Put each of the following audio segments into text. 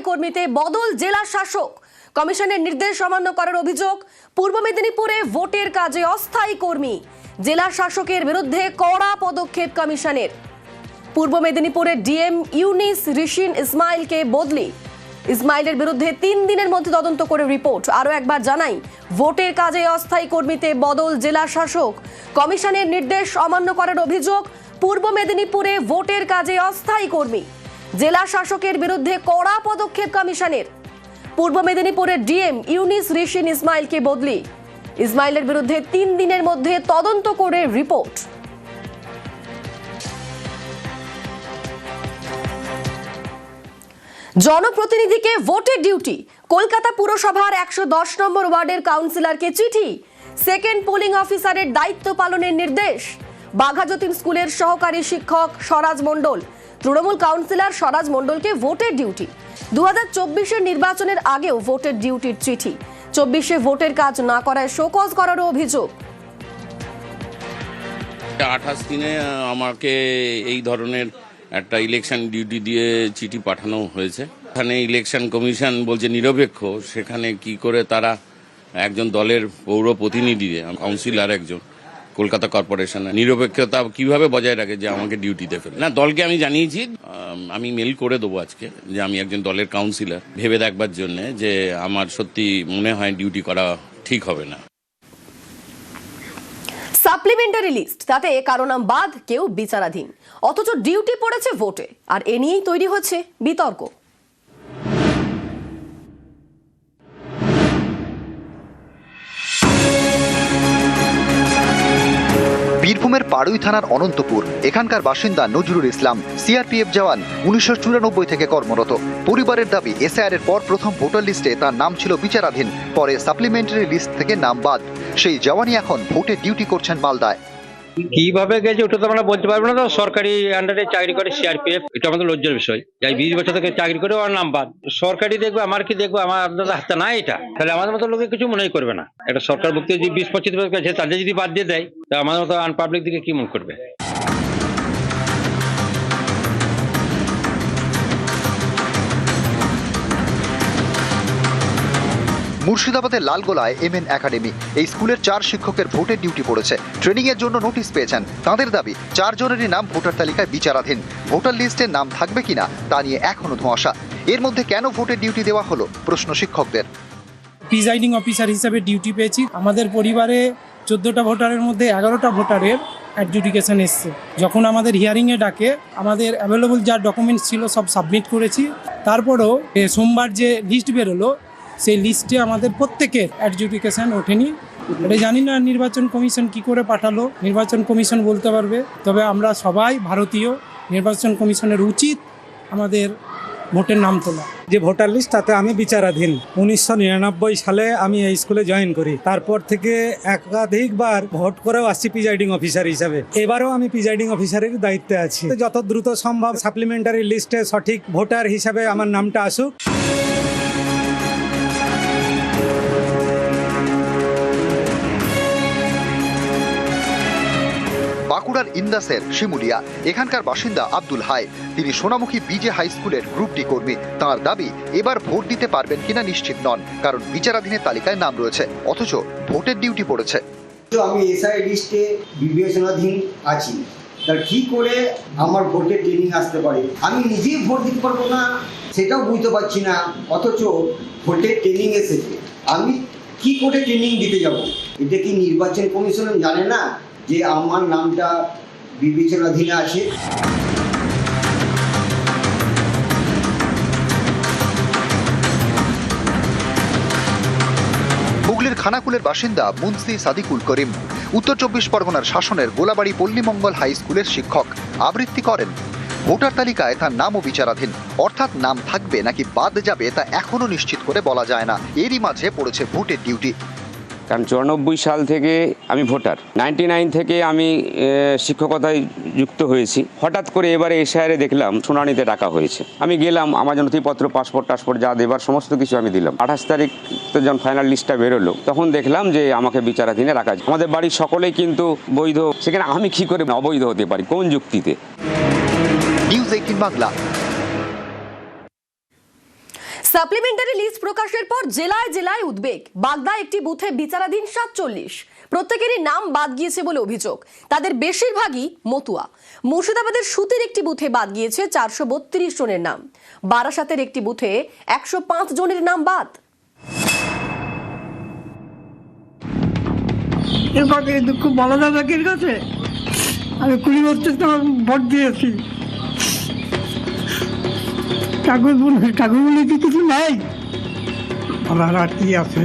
কর্মীতে বদল। জেলা শাসক কমিশনের নির্দেশ অমান্য করার অভিযোগ। পূর্ব মেদিনীপুরে ভোটের কাজে অস্থায়ী কর্মী, জেলা শাসকের বিরুদ্ধে কড়া পদক্ষেপ কমিশনের। পূর্ব মেদিনীপুরের ডিএম ইউনিস রিশিন ইসমাইলকে বদলি। ইসমাইলের বিরুদ্ধে 3 দিনের মধ্যে তদন্ত করে রিপোর্ট। আরো একবার জানাই, ভোটের কাজে অস্থায়ী কর্মীতে বদল। জেলা শাসক কমিশনের নির্দেশ অমান্য করার অভিযোগ। পূর্ব মেদিনীপুরে ভোটের কাজে অস্থায়ী কর্মী, জেলা শাসকের বিরুদ্ধে কড়া পদক্ষেপ কমিশনের। পূর্ব মেদিনীপুরের ডিএম ইউনিস রিশিন ইসমাইলকে বদলি। ইসমাইলের বিরুদ্ধে 3 দিনের মধ্যে তদন্ত করে রিপোর্ট। জনপ্রতিনিধিকে ভোটের ডিউটি। কলকাতা পুরসভার 110 নম্বর ওয়ার্ডের কাউন্সিলরকে চিঠি। সেকেন্ড পোলিং অফিসারের দায়িত্ব পালনের নির্দেশ। বাঘাযতীন স্কুলের সহকারী শিক্ষক স্বরাজ মণ্ডল, তৃণমূল কাউন্সিলর স্বরাজ মণ্ডলকে ভোটের ডিউটি। 2024-এর নির্বাচনের আগেও ভোটের ডিউটির চিঠি। 24-এ ভোটের কাজ না করায় শোকজ করারও অভিযোগ। 28 দিনে আমাকে এই ধরনের একটা ইলেকশন ডিউটি দিয়ে চিঠি পাঠানো হয়েছে। এখানে ইলেকশন কমিশন বলছে নিরপেক্ষ, সেখানে কি করে তারা একজন দলের পৌর প্রতিনিধি, কাউন্সিলর একজন কলকাতা কর্পোরেশনের নিরপেক্ষতা কিভাবে বজায় রাখে যে আমাকে ডিউটিতে ফেলে না। দলকে আমি জানিয়েছি, আমি মেল করে দেবো আজকে যে আমি একজন দলের কাউন্সিলর, ভেবে দেখবার জন্য যে আমার সত্যি মনে হয় ডিউটি করা ঠিক হবে না। সাপ্লিমেন্টারি লিস্ট, তাতে কারো নাম বাদ, কেউ বিচারাধীন, অথচ ডিউটি পড়েছে ভোটে। আর এ নিয়েই তৈরি হচ্ছে বিতর্ক। বীরভূমের পাড়ুই থানার অনন্তপুর, এখানকার বাসিন্দা নজরুল ইসলাম সিআরপিএফ জওয়ান, 1994 থেকে কর্মরত। পরিবারের দাবি, এসআইআর এর পর প্রথম ভোটার লিস্টে তার নাম ছিল বিচারাধীন, পরে সাপ্লিমেন্টারি লিস্ট থেকে নাম বাদ। সেই জওয়ানই এখন ভোটে ডিউটি করছেন মালদায়। কিভাবে গেছে ওটা তো আমরা বলতে পারবো না। তো সরকারি আন্ডারে চাকরি করে সিআরপিএফ, এটা আমাদের লজ্জার বিষয়। এই 20 বছর থেকে চাকরি করে ওর নাম বাদ। সরকারি দেখবে, আমার কি দেখবো, আমার আপনাদের হাতে না এটা। তাহলে আমাদের মতো লোকে কিছু মনেই করবে না। এটা সরকার ভুক্তি যদি 20-25 বছর গেছে, তাদের যদি বাদ দিয়ে দেয়, তা আমাদের মতো আনপাবলিক দিকে কি মনে করবে। মুর্শিদাবাদের লালগোলায় এমএন একাডেমি, এই স্কুলের 4 শিক্ষকের ভোটের ডিউটি পড়েছে। ট্রেনিং এর জন্য নোটিশ পেয়েছেন। তাঁদের দাবি, 4 জনেরই নাম ভোটার তালিকায় বিচারাধীন। ভোটার লিস্টে নাম থাকবে কিনা তা নিয়ে এখনো ধোঁয়াশা। এর মধ্যে কেন ভোটের ডিউটি দেওয়া হলো, প্রশ্ন শিক্ষকদের। প্রিজাইডিং অফিসার হিসাবে ডিউটি পেয়েছি। আমাদের পরিবারে 14টা ভোটারের মধ্যে 11টা ভোটারের অ্যাডজুডিকেশন এসছে। যখন আমাদের হিয়ারিংয়ে ডাকে, আমাদের অ্যাভেলেবল যা ডকুমেন্টস ছিল সব সাবমিট করেছি। তারপরেও সোমবার যে লিস্ট বেরোলো, সেই লিস্টে আমাদের প্রত্যেকের অ্যাডজুডিকেশন ওঠেনি। এটা জানি না নির্বাচন কমিশন কি করে পাঠালো, নির্বাচন কমিশন বলতে পারবে। তবে আমরা সবাই ভারতীয়, নির্বাচন কমিশনের উচিত আমাদের ভোটের নাম তোলা। যে ভোটার লিস্ট, তাতে আমি বিচারাধীন। 1999 সালে আমি এই স্কুলে জয়েন করি। তারপর থেকে একাধিকবার ভোট করেও আসছি প্রিজাইডিং অফিসার হিসাবে। এবারও আমি প্রিজাইডিং অফিসারের দায়িত্বে আছি। যত দ্রুত সম্ভব সাপ্লিমেন্টারি লিস্টে সঠিক ভোটার হিসাবে আমার নামটা আসুক। বাঁকুড়ার ইন্দাসের শিমুলিয়া, এখানকার বাসিন্দা আব্দুল হাই। তিনি সোনামুখী বিজে হাই স্কুলের গ্রুপ ডি কর্মী। তাঁর দাবি, এবার ভোট দিতে পারবেন কিনা নিশ্চিত নন, কারণ বিচারাধীনের তালিকায় নাম রয়েছে, অথচ ভোটের ডিউটি পড়েছে। আমি এসআই লিস্টে বিবেচনাধীন আছি, তার কি করে আমার ভোটের ট্রেনিং আসতে পারে? আমি নিজেই ভোট দিতে পারবো না, সেটাও বুঝতে পারছি না, অথচ ভোটের ট্রেনিং এসেছে। আমি কি করে ট্রেনিং দিতে যাব? এটা কি নির্বাচন কমিশন জানে না যে আমার নামটা বিবেচনাধীনে আছে? হুগলির খানাকুলের বাসিন্দা মুন্সি সাদিকুল করিম, উত্তর 24 পরগনার শাসনের গোলাবাড়ি পল্লীমঙ্গল হাই স্কুলের শিক্ষক। আবৃত্তি করেন, ভোটার তালিকায় তার নামও বিচারাধীন, অর্থাৎ নাম থাকবে নাকি বাদ যাবে তা এখনো নিশ্চিত করে বলা যায় না। এরই মাঝে পড়েছে ভোটের ডিউটি। কারণ 94 সাল থেকে আমি ভোটার, 99 থেকে আমি শিক্ষকতায় যুক্ত হয়েছি। হঠাৎ করে এবারে এসআইআরে দেখলাম শুনানিতে ডাকা হয়েছে। আমি গেলাম, আমার নথিপত্র, পাসপোর্ট টাসপোর্ট যা দেবার সমস্ত কিছু আমি দিলাম। 28 তারিখ তো যখন ফাইনাল লিস্টটা বেরোলো, তখন দেখলাম যে আমাকে বিচারাধীনে রাখা আছে। আমাদের বাড়ির সকলেই কিন্তু বৈধ, সেখানে আমি কি করে অবৈধ হতে পারি, কোন যুক্তিতে? নিউজ 18 বাংলা। সাপ্লিমেন্টারি লিস্ট প্রকাশের পর জেলায় জেলায় উদ্বেগ। বাগদা একটি বুথে বিচারাধীন 47, প্রত্যেকেরই নাম বাদ গিয়েছে বলে অভিযোগ। তাদের বেশিরভাগই মতুয়া। মুর্শিদাবাদের সুতির একটি বুথে বাদ গিয়েছে 432 জনের নাম। বারাসাতের একটি বুথে 105 জনের নাম বাদ। এর দুঃখ বলা যাবে এর কাছে। আমি 20 বছর তোমার ভোট দিয়েছি, কাগজ বলে কি কিছু নাই, আমার আর কি আছে।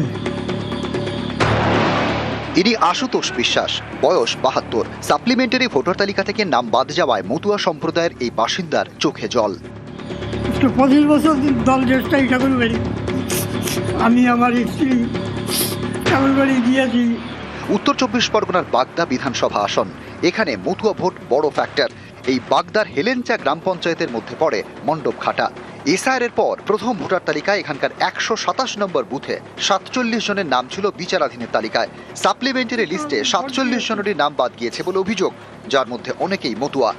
ইনি আশুতোষ বিশ্বাস, বয়স 72। সাপ্লিমেন্টারি ভোটার তালিকা থেকে নাম বাদ যাওয়ায় মতুয়া সম্প্রদায়ের এই বাসিন্দার চোখে জল। 25 বছর দল জ্যেষ্ঠাই ঠাকুরবাড়ি, আমি আমার স্ত্রী ঠাকুরবাড়ি গিয়েছি। উত্তর 24 পরগনার বাগদা বিধানসভা আসন, এখানে মতুয়া ভোট বড় ফ্যাক্টর। এই বাগদার হেলেঞ্চা গ্রাম পঞ্চায়েতের মধ্যে পড়ে মণ্ডপঘাটা। এসআইআর পর প্রথম ভোটার তালিকায় এখানকার 127 নম্বর বুথে 47 জনের নাম ছিল বিচারাধীনের তালিকায়। সাপ্লিমেন্টারি লিস্টে 47 জনেরই নাম বাদ গিয়েছে বলে অভিযোগ, যার মধ্যে অনেকেই মতুয়া।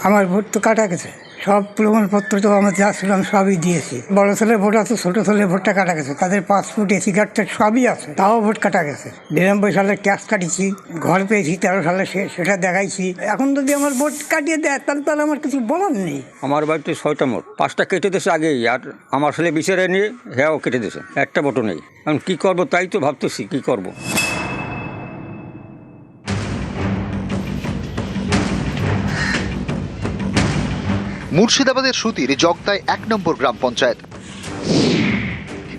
আমার ভোট তো কাটা গেছে, সব প্রমাণপত্র তো আমার যা ছিল আমি সবই দিয়েছি। বড় ছেলের ভোট আছে, ছোট ছেলের ভোটটা কাটা গেছে, তাদের পাসপোর্ট এসি কার্ড সবই আছে, তাও ভোট কাটা গেছে। 92 সালে ট্যাক্স কাটিয়েছি, ঘর পেয়েছি 13 সালে, সেটা দেখাইছি। এখন যদি আমার ভোট কাটিয়ে দেয় তাহলে আমার কিছু বলার নেই। আমার বাড়িতে 6টা মোট, 5টা কেটে দিয়েছে আগেই, আর আমার ছেলে বিচারে নিয়ে হ্যাঁ কেটে দিয়েছে, একটা ভোটও নেই। আমি কী করবো তাই তো ভাবতেছি, কী করবো। মুর্শিদাবাদের সুতির জগদায় 1 নম্বর গ্রাম পঞ্চায়েত।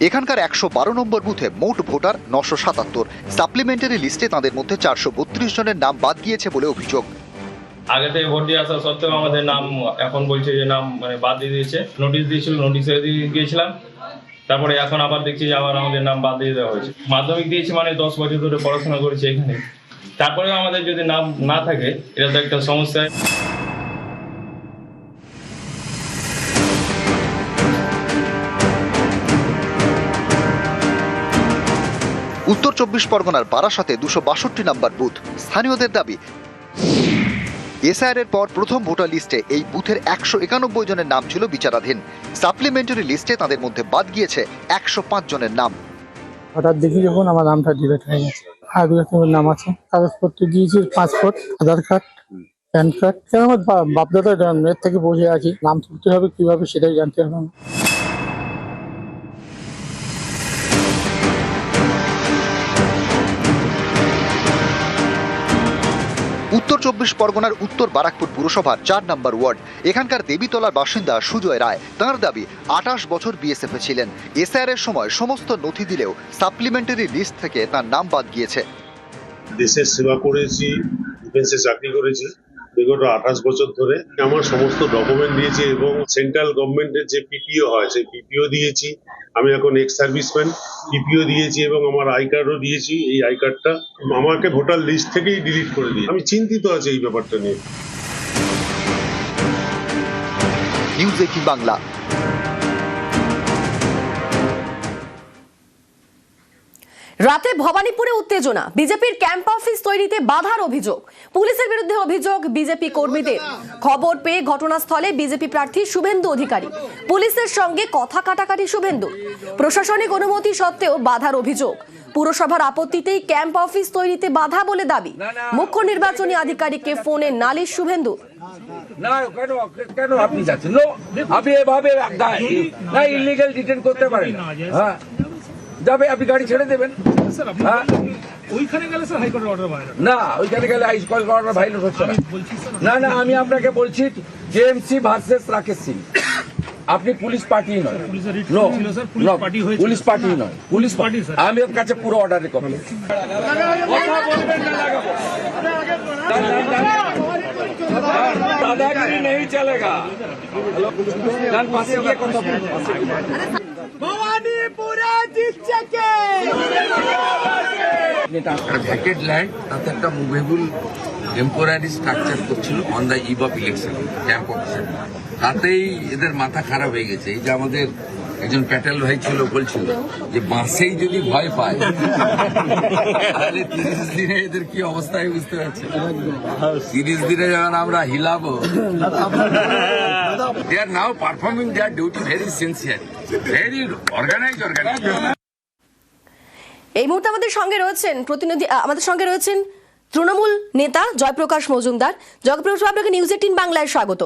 এখানকার 112 নম্বর বুথে মোট ভোটার 977। সাপ্লিমেন্টারি লিস্টে তাদের মধ্যে 432 জনের নাম বাদ গিয়েছে বলে অভিযোগ। আগে থেকে ভোট দিয়ে আসা সত্ত্বেও আমাদের নাম এখন বলছে যে নাম বাদ দিয়ে দিয়েছে। নোটিশ দিয়েছিল, নোটিশে দিয়ে গিয়েছিলাম, তারপরে এখন আবার দেখছি যে আবার আমাদের নাম বাদ দিয়ে দেওয়া হয়েছে। মাধ্যমিক দিয়েছি, মানে 10 বছর ধরে পড়াশোনা করেছি এখানে, তারপরেও আমাদের যদি নাম না থাকে এটা তো একটা সমস্যা। উত্তর 24 পরগনার বারাসাতে 262 নম্বর বুথ। স্থানীয়দের দাবি, এসআইআর পর প্রথম ভোটার লিস্টে এই বুথের 191 জনের নাম ছিল বিচারাধীন। সাপ্লিমেন্টারি লিস্টে তাদের মধ্যে বাদ গিয়েছে 105 জনের নাম। হঠাৎ দেখি যখন আমার নামটা ডিলিট হয়ে গেছে, আর নাম আছে, কাগজপত্র দিয়েছি, পাসপোর্ট, আধার কার্ড, প্যান কার্ড। কেন আমার বাপদাদা জন্মের থেকে বসে আছি, নাম তুলতে হবে কিভাবে সেটাই জানতে হবে। উত্তর 24 পরগনার উত্তর বারাকপুর পুরসভার 4 নম্বর ওয়ার্ড। এখানকার দেবীতলার বাসিন্দা সুজয় রায়। তাঁর দাবি, 28 বছর বিএসএফ এ ছিলেন। এসআইআর এর সময় সমস্ত নথি দিলেও সাপ্লিমেন্টারি লিস্ট থেকে তার নাম বাদ গিয়েছে। দেশের সেবা করেছি, ডিফেন্সে চাকরি করেছি বিগত 28 বছর ধরে। আমার সমস্ত ডকুমেন্ট দিয়েছি এবং সেন্ট্রাল গভর্নমেন্টের যে পিপিও হয় সেই পিপিও দিয়েছি। আমি এখন এক্স সার্ভিসম্যান, পিপিও দিয়েছি এবং আমার আই কার্ডও দিয়েছি। এই আই কার্ডটা আমাকে ভোটার লিস্ট থেকেই ডিলিট করে দিই। আমি চিন্তিত আছি এই ব্যাপারটা নিয়ে। নিউজ 18 বাংলা। রাতে ভবানীপুরে উত্তেজনা, বিজেপির ক্যাম্প অফিস তৈরিতে বাধার অভিযোগ। পুলিশের বিরুদ্ধে অভিযোগ বিজেপি কর্মীদের। খবর পেয়ে ঘটনাস্থলে বিজেপি প্রার্থী শুভেন্দু অধিকারী। পুলিশের সঙ্গে কথা কাটাকাটি শুভেন্দু। প্রশাসনিক অনুমতি সত্ত্বেও বাধার অভিযোগ। পুরসভার আপত্তিতেই ক্যাম্প অফিস তৈরিতে বাধা বলে দাবি। মুখ্য নির্বাচনী আধিকারিককে ফোনে নালিশ শুভেন্দু। না কেন আপনি যাচ্ছেন? আপনি এভাবে না ইলিগাল ডিটেইন করতে পারেন। হ্যাঁ যাবে, আপনি গাড়ি ছেড়ে দেবেন। ওইখানে গেলে স্যার হাইকোর্টের অর্ডার ভাইলেট না, ওইখানে গেলে হাইকোর্টের অর্ডার ভাইলেট হচ্ছে না। না আমি আপনাকে বলছি জেএমসি ভার্সেস রাকেশ সিং, আপনি পুলিশ পার্টি নয়। পুলিশ পার্টি নয়, পুলিশ পার্টি। আমি ওর কাছে পুরো অর্ডারের কপি। দাদাগিরি নেই চলেগা। পাশে গিয়ে কথা ভ্যাকেট ল্যান্ড, তাতে একটা মুভেবল টেম্পোরারি স্ট্রাকচার করছিল on the eve of election camp officer. তাতেই এদের মাথা খারাপ হয়ে গেছে। এই যে আমাদের একজন প্যাটেল ভাই ছিল, বলছিল যে বাসেই যদি ভয় পায় তাহলে 30 দিনে এদের কি অবস্থায় বুঝতে পারছে। 30 দিনে যখন আমরা হিলাবো They are now performing their duty very sincerely, very organized. এই মুহূর্তে আমাদের সঙ্গে রয়েছেন তৃণমূল নেতা জয়প্রকাশ মজুমদার। জয়প্রকাশ, আপনাকে নিউজ 18 বাংলায় স্বাগত।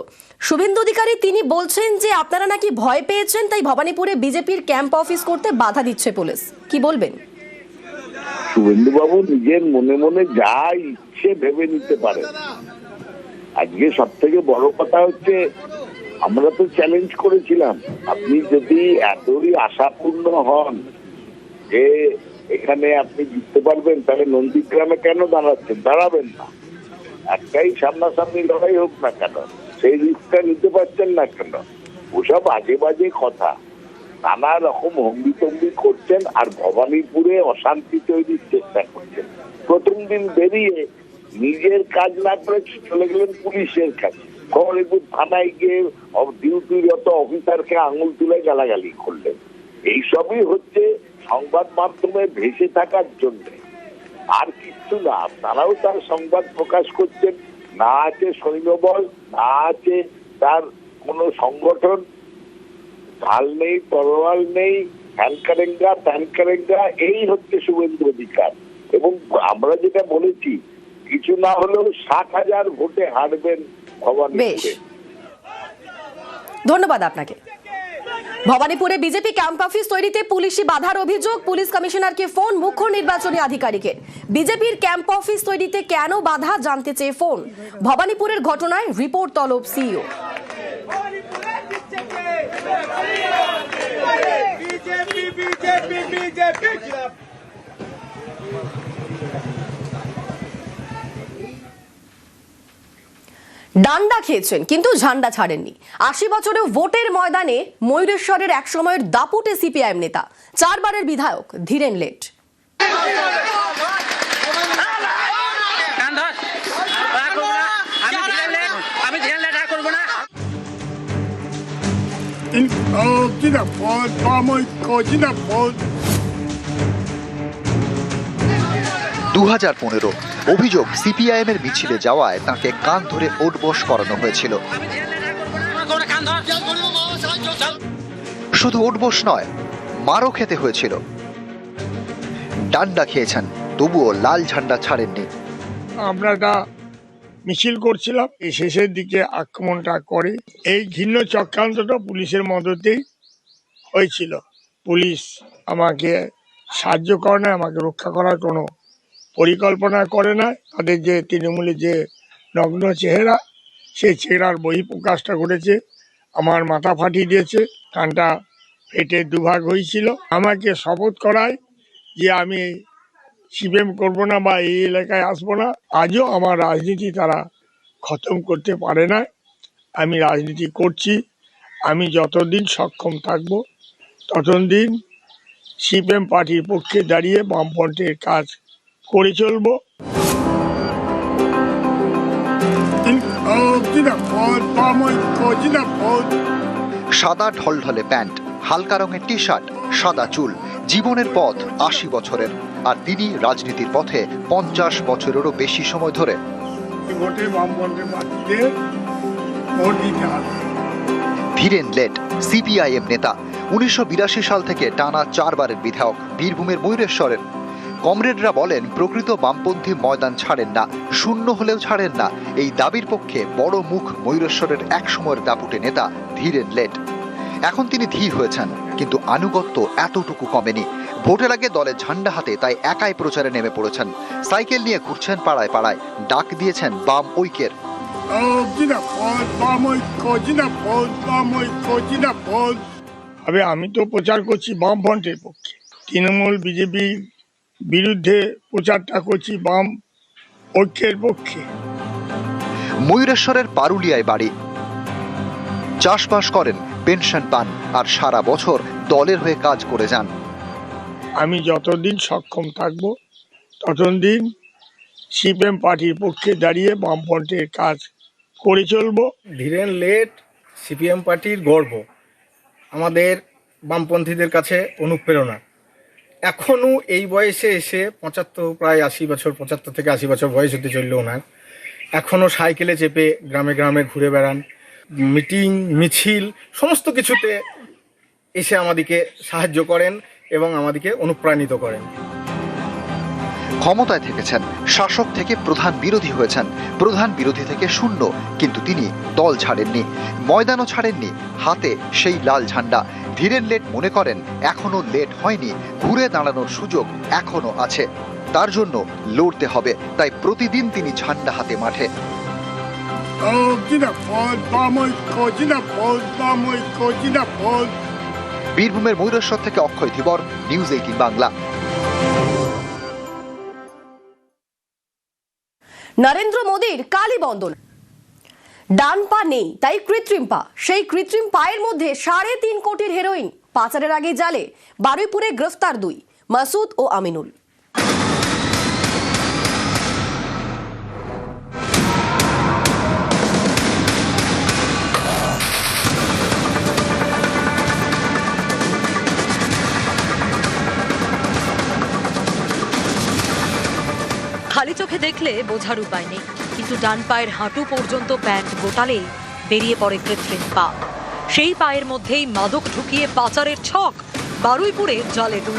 শুভেন্দু অধিকারী তিনি বলছেন যে আপনারা নাকি ভয় পেয়েছেন, তাই ভবানীপুরে বিজেপির ক্যাম্প অফিস করতে বাধা দিচ্ছে পুলিশ, কি বলবেন? শুভেন্দু বাবু নিজের মনে মনে যা ইচ্ছে ভেবে নিতে পারে। আজকে সব থেকে বড় কথা হচ্ছে, আমরা তো চ্যালেঞ্জ করেছিলাম, আপনি যদি এতই আশাপূর্ণ হন যে এখানে আপনি জিততে পারবেন, তাহলে নন্দীগ্রামে কেন দাঁড়াবেন না? একটাই সামনাসামনি লড়াই হোক না কেন, সেই রিস্কটা নিতে পারছেন না কেন? ওসব আজে বাজে কথা, নানা রকম হম্বিতম্বি করছেন আর ভবানীপুরে অশান্তি তৈরির চেষ্টা করছেন। প্রথম দিন বেরিয়ে নিজের কাজ না করে চলে গেলেন পুলিশের কাছে, খবরপুর থানায় গিয়ে ডিউটিরত অফিসারকে আঙুল তুলে গালাগালি করলেন। এইসবই হচ্ছে সংবাদ মাধ্যমে ভেসে থাকার জন্য, আর কিচ্ছু না। তারাও তার সংবাদ প্রকাশ করছেন, না আছে সৈন্যবল, না আছে তার কোনো সংগঠন, ঢাল নেই, তরোয়াল নেই, হ্যানকারেঙ্গা, এই হচ্ছে শুভেন্দু অধিকার। এবং আমরা যেটা বলেছি, কিছু না হলেও 60,000 ভোটে হারবেন ভবানীপুরে। ধন্যবাদ আপনাকে। ভবানীপুরে বিজেপি ক্যাম্প অফিস তৈরিতে পুলিশি বাধার অভিযোগ, পুলিশ কমিশনারকে ফোন মুখ্য নির্বাচনী আধিকারিকের। বিজেপির ক্যাম্প অফিস তৈরিতে কেন বাধা জানতে চেয়ে ফোন। ভবানীপুরের ঘটনায় রিপোর্ট তলব সিইও। ডান্ডা খেয়েছেন কিন্তু ঝান্ডা ছাড়েননি। 80 বছরেও ভোটের ময়দানে ময়ূরেশ্বরের এক সময়ের দাপুটে সিপিআইএম নেতা, 4 বারের বিধায়ক ধীরেন লেট। অভিযোগ, সিপিআইএম এর মিছিলে যাওয়ায় তাকে কান ধরে ওঠবোস করানো হয়েছিল। শুধু ওঠবোস নয়, মারও খেতে হয়েছিল। ডান্ডা খেয়েছেন, তবুও লাল ঝান্ডা ছাড়েননি। আমরা একটা মিছিল করছিলাম, এই শেষের দিকে আক্রমণটা করে। এই ঘৃণ্য চক্রান্তটা পুলিশের মদতেই হয়েছিল। পুলিশ আমাকে সাহায্য করে না, আমাকে রক্ষা করার কোনো পরিকল্পনা করে না। তাদের যে তৃণমূলের যে নগ্ন চেহারা, সেই চেহারার বহিঃপ্রকাশটা ঘটেছে। আমার মাথা ফাটিয়ে দিয়েছে, কানটা ফেটে দুভাগ হয়েছিল। আমাকে শপথ করায় যে আমি সিপিএম করব না বা এই এলাকায় আসবো না। আজও আমার রাজনীতি তারা খতম করতে পারে না। আমি রাজনীতি করছি, আমি যতদিন সক্ষম থাকব ততদিন সিপিএম পার্টির পক্ষে দাঁড়িয়ে বামফ্রন্টের কাজ করে চলব। সাদা ঢলঢলে প্যান্ট, হালকা রঙের টি শার্ট, সাদা চুল, জীবনের পথ 80 বছরের, আর তিনি রাজনীতির পথে 50 বছরেরও বেশি সময় ধরে। ধীরেন লেট সিপিআইএম নেতা, 1982 সাল থেকে টানা 4 বারের বিধায়ক, বীরভূমের ময়ূরেশ্বরের। কমরেডরা বলেন, প্রকৃত বামপন্থী ময়দান ছাড়েন না, শূন্য হলেও ছাড়েন না। এই দাবির পক্ষে বড় মুখ ময়ূরেশ্বরের এক সময়ের দাপুটে নেতা ধীরেন লেট। এখন তিনি ধীর হয়েছেন, কিন্তু আনুগত্য এতটুকু কমেনি। ভোটের আগে দলের ঝান্ডা হাতে তাই একাই প্রচারে নেমে পড়েছেন। সাইকেল নিয়ে ঘুরছেন পাড়ায় পাড়ায়, ডাক দিয়েছেন বাম ঐক্যের। আমি তো প্রচার করছি বামফ্রন্টের পক্ষে, তৃণমূল বিজেপি বিরুদ্ধে প্রচারটা করছি বাম ঐক্যের পক্ষে। ময়ূরেশ্বরের পারুলিয়ায় বাড়ি, চাষবাস করেন, পেনশন পান, আর সারা বছর দলের হয়ে কাজ করে যান। আমি যতদিন সক্ষম থাকব ততদিন সিপিএম পার্টির পক্ষে দাঁড়িয়ে বামফ্রন্টের কাজ করে চলব। ধীরেন লেট সিপিএম পার্টির গর্ব, আমাদের বামপন্থীদের কাছে অনুপ্রেরণা। এখনও এই বয়সে এসে 75 প্রায় 80 বছর, 75 থেকে 80 বছর বয়স হতে চলল ওনার, এখনও সাইকেলে চেপে গ্রামে গ্রামে ঘুরে বেড়ান। মিটিং মিছিল সমস্ত কিছুতে এসে আমাদেরকে সাহায্য করেন এবং আমাদেরকে অনুপ্রাণিত করেন। ক্ষমতায় থেকেছেন, শাসক থেকে প্রধান বিরোধী হয়েছেন, প্রধান বিরোধী থেকে শূন্য, কিন্তু তিনি দল ছাড়েননি, ময়দানও ছাড়েননি, হাতে সেই লাল ঝান্ডা। ধীরেন লেট মনে করেন এখনো লেট হয়নি, ঘুরে দাঁড়ানোর সুযোগ এখনো আছে, তার জন্য লড়তে হবে। তাই প্রতিদিন তিনি ঝান্ডা হাতে মাঠে। বীরভূমের ময়ূরেশ্বর থেকে অক্ষয় ধীবর, নিউজ 18 বাংলা। নরেন্দ্র মোদীর কালী বন্দনা। ডান পা নেই তাই কৃত্রিম পা, সেই কৃত্রিম পায়ের মধ্যে 3.5 কোটির হেরোইন। পাচারের আগে জালে বারুইপুরে গ্রেফতার 2, মাসুদ ও আমিনুল। খালি চোখে দেখলে বোঝার উপায় নেই, কিন্তু ডান পায়ের হাঁটু পর্যন্ত প্যান্ট গোটালেই বেরিয়ে পড়ে কৃত্রিম পা। সেই পায়ের মধ্যেই মাদক ঢুকিয়ে পাচারের ছক। বারুইপুরে জালে 2।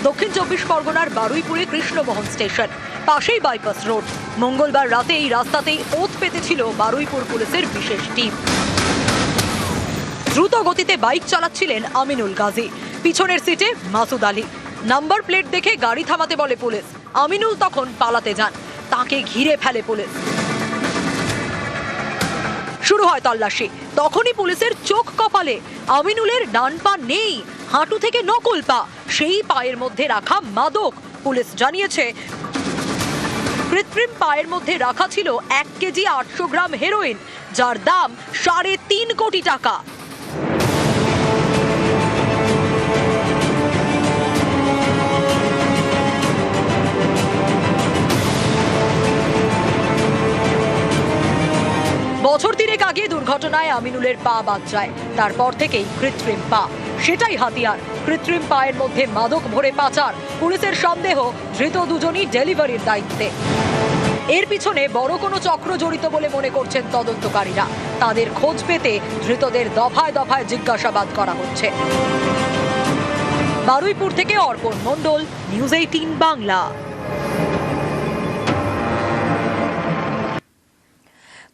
দক্ষিণ 24 পরগনার বারুইপুরে কৃষ্ণমোহন স্টেশন, পাশেই বাইপাস রোড। মঙ্গলবার রাতে এই রাস্তাতেই ওত পেতেছিল বারুইপুর পুলিশের বিশেষ টিম। দ্রুত গতিতে বাইক চালাচ্ছিলেন আমিনুল গাজী, পিছনের সিটে মাসুদ আলী। নাম্বার প্লেট দেখে গাড়ি থামাতে বলে পুলিশ। আমিনুল তখন পালাতে যান, তাকে ঘিরে ফেলে পুলিশ। শুরু হয় তল্লাশি। তখনই পুলিশের চোখ কপালে, আমিনুলের ডান পা নেই, হাঁটু থেকে নকল পা, সেই পায়ের মধ্যে রাখা মাদক। পুলিশ জানিয়েছে কৃত্রিম পায়ের মধ্যে রাখা ছিল 1 কেজি 800 গ্রাম হেরোইন, যার দাম 3.5 কোটি টাকা। বছর 3 আগে দুর্ঘটনায় আমিনুলের পা বাদ যায়, তারপর থেকেই কৃত্রিম পা, সেটাই হাতিয়ার। কৃত্রিম পায়ের মধ্যে মাদক ভরে পাচার। পুলিশের সন্দেহ ধৃত 2জনই ডেলিভারির দায়িত্বে। এর পিছনে বড় কোনো চক্র জড়িত বলে মনে করছেন তদন্তকারীরা। তাদের খোঁজ পেতে ধৃতদের দফায় দফায় জিজ্ঞাসাবাদ করা হচ্ছে। বারুইপুর থেকে অর্পণ মণ্ডল, নিউজ 18 বাংলা।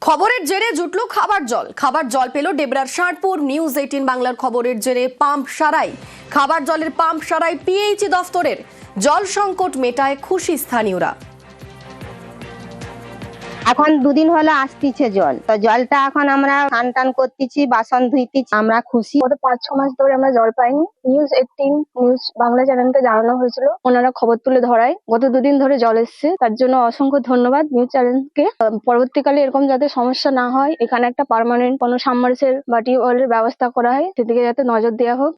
খবরের জেরে জুটল খাবার জল পেল ডেবরার ষাঁড়পুর। নিউজ 18 বাংলার খবরের জেরে পাম্প সারাই, খাবার জলের পাম্প সারাই পিএইচই দফতরের। জল সংকট মেটায় খুশি স্থানীয়রা। এখন 2 দিন হলো আসতিছে জল, তো জলটা এখন আমরা স্নান টান করতেছি, বাসন ধুইতেছি, আমরা খুশি। গত 5-6 মাস ধরে আমরা জল পাইনি। নিউজ 18 নিউজ বাংলা চ্যানেলকে জানানো হয়েছিল, ওনারা খবর তুলে ধরায় গত 2 দিন ধরে জল এসছে। তার জন্য অসংখ্য ধন্যবাদ নিউজ চ্যানেলকে। পরবর্তীকালে এরকম যাতে সমস্যা না হয়, এখানে একটা পার্মানেন্ট কোনো সাবমার্সেল বা টিউবওয়েলের ব্যবস্থা করা হয়, সেদিকে যাতে নজর দেওয়া হোক।